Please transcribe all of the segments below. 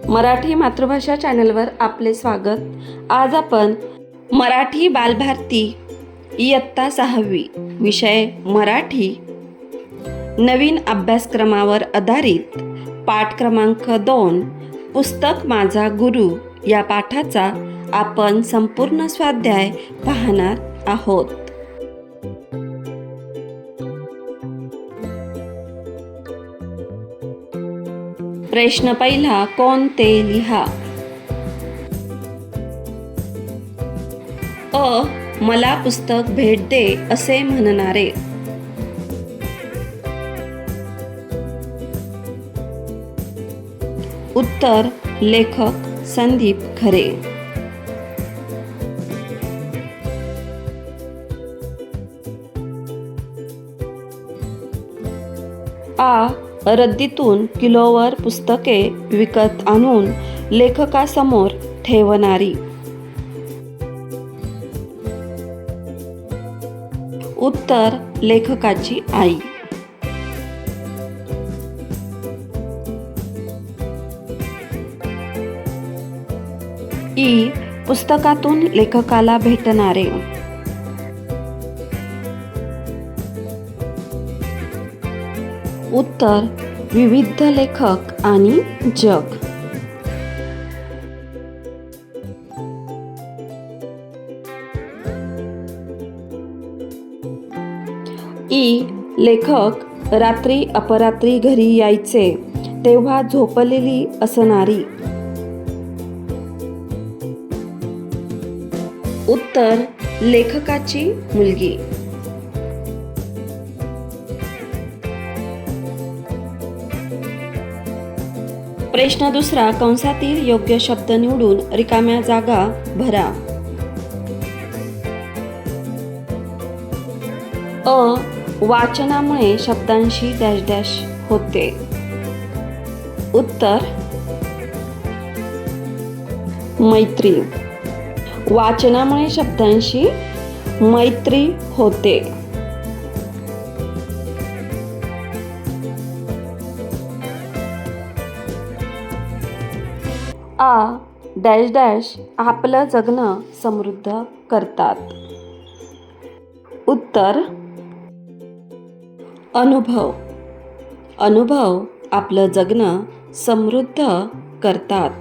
मराठी मातृभाषा चॅनलवर आपले स्वागत. आज आपण मराठी बालभारती इयत्ता 6वी विषय मराठी नवीन अभ्यासक्रमावर आधारित पाठ क्रमांक 2 पुस्तक माझा गुरु या पाठाचा आपण संपूर्ण स्वाध्याय पाहणार आहोत. प्रश्न पहिला, कोणते लिहा. अ. मला पुस्तक भेट दे असे म्हणणारे. उत्तर लेखक संदीप खरे. आ. रद्दीतून किलोवर पुस्तके विकत आणून लेखकासमोर ठेवणारी. उत्तर लेखकाची आई. ई. पुस्तकातून लेखकाला भेटणारे. उत्तर विविध लेखक आणि जग. ई. लेखक रात्री अपरात्री घरी यायचे तेव्हा झोपलेली असणारी. उत्तर लेखकाची मुलगी. प्रश्न दुसरा, कंसातील योग्य शब्द निवडून रिकाम्या जागा भरा. अ. वाचनामुळे शब्दांशी डॅश डॅश होते. उत्तर मैत्री. वाचनामुळे शब्दांशी मैत्री होते. आ. डॅश डॅश आपलं जगणं समृद्ध करतात. उत्तर अनुभव. अनुभव आपलं जगणं समृद्ध करतात.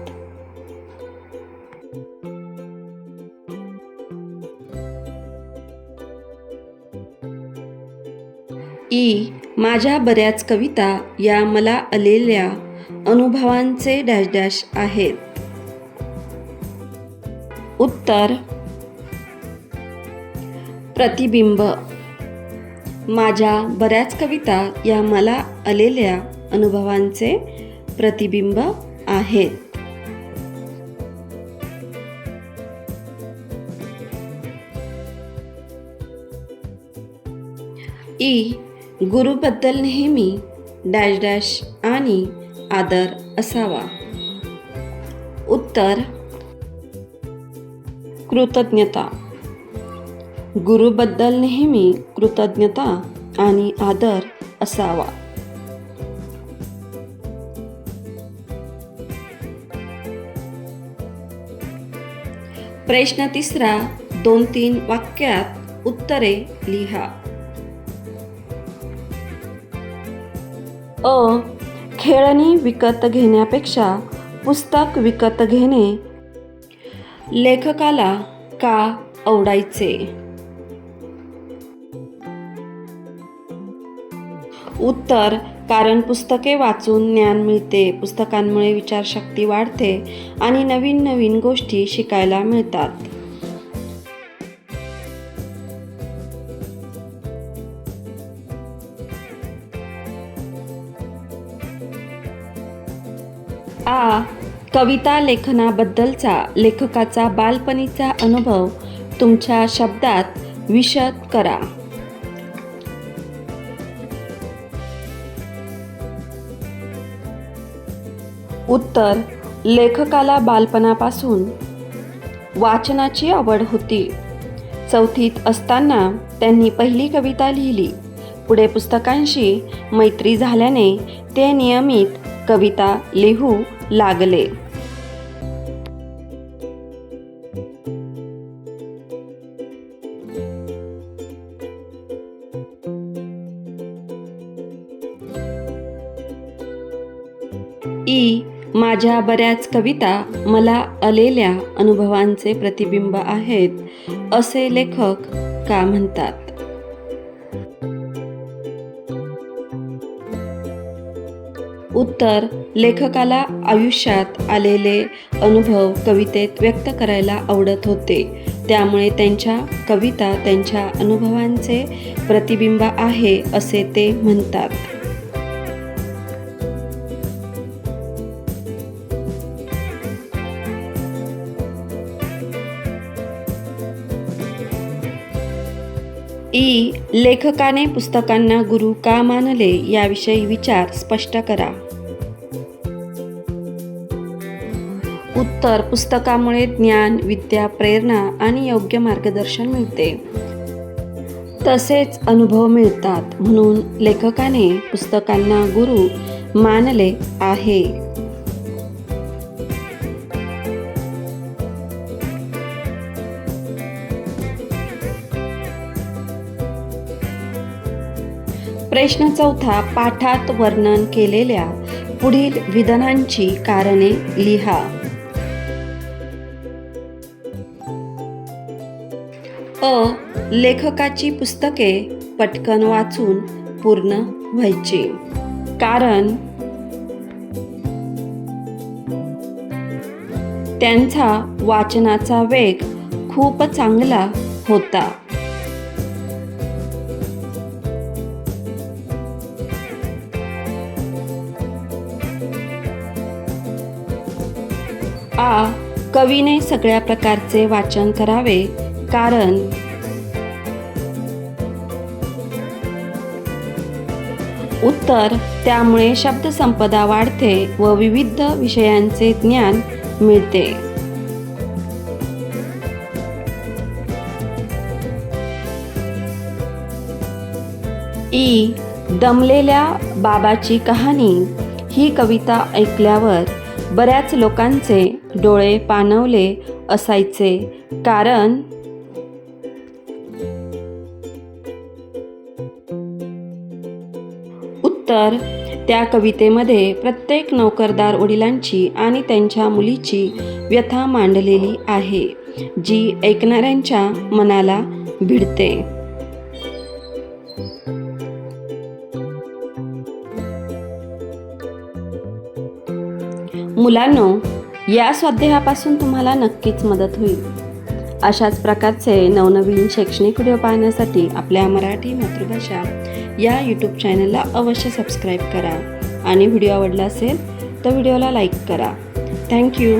ई. माझ्या बऱ्याच कविता या मला आलेल्या अनुभवांचे डॅश डॅश आहेत. उत्तर प्रतिबिंब. माझ्या बऱ्याच कविता या मला आलेल्या अनुभवांचे प्रतिबिंब आहेत. ई. गुरुबद्दल नेहमी डॅश डॅश आणि आदर असावा. उत्तर कृतज्ञता. गुरुबद्दल नेहमी कृतज्ञता आणि आदर असावा. प्रश्न तिसरा, 2-3 वाक्यात उत्तरे लिहा. अ. खेळणी विकत घेण्यापेक्षा पुस्तक विकत घेणे लेखकाला का आवडायचे. उत्तर कारण पुस्तके वाचून ज्ञान मिळते. पुस्तकांमुळे विचारशक्ती वाढते आणि नवीन नवीन गोष्टी शिकायला मिळतात. आ. कविता लेखनाबद्दलचा लेखकाचा बालपणीचा अनुभव तुमच्या शब्दात विशद करा. उत्तर लेखकाला बालपणापासून वाचनाची आवड होती. 4थीत असताना त्यांनी पहिली कविता लिहिली. पुढे पुस्तकांशी मैत्री झाल्याने ते नियमित कविता लिहू लागले. माझ्या बऱ्याच कविता मला आलेल्या अनुभवांचे प्रतिबिंब आहेत असे लेखक का म्हणतात? उत्तर, लेखकाला आयुष्यात आलेले अनुभव कवितेत व्यक्त करायला आवडत होते, त्यामुळे त्यांच्या कविता त्यांच्या अनुभवांचे प्रतिबिंब आहे असे ते म्हणतात. लेखकाने पुस्तकांना गुरु का मानले याविषयी विचार स्पष्ट करा. उत्तर, पुस्तकामुळे ज्ञान, विद्या, प्रेरणा आणि योग्य मार्गदर्शन मिळते. तसेच अनुभव मिळतात, म्हणून लेखकाने पुस्तकांना गुरु मानले आहे. प्रश्न चौथा, पाठात वर्णन केलेल्या पुढील विधानांची कारणे लिहा. लेखकाची पुस्तके पटकन वाचून पूर्ण व्हायची. कारण त्यांचा वाचनाचा वेग खूप चांगला होता. कवीने सगळ्या प्रकारचे वाचन करावे, कारण उत्तर, त्यामुळे शब्दसंपदा वाढते व विविध विषयांचे ज्ञान मिळते. दमलेल्या बाबाची कहाणी ही कविता ऐकल्यावर बऱ्याच लोकांचे डोळे पाणवले असायचे, कारण उत्तर, त्या कवितेमध्ये प्रत्येक नोकरदार वडिलांची आणि त्यांच्या मुलीची व्यथा मांडलेली आहे, जी ऐकणाऱ्यांच्या मनाला भिडते. मुलांनो, या स्वाध्यायापासून तुम्हाला नक्कीच मदत होईल. अशाच प्रकारचे नवनवीन शैक्षणिक व्हिडिओ पाहण्यासाठी आपल्या मराठी मातृभाषा या यूट्यूब चॅनलला अवश्य सबस्क्राईब करा आणि व्हिडिओ आवडला असेल तर व्हिडिओला लाईक करा. थँक्यू.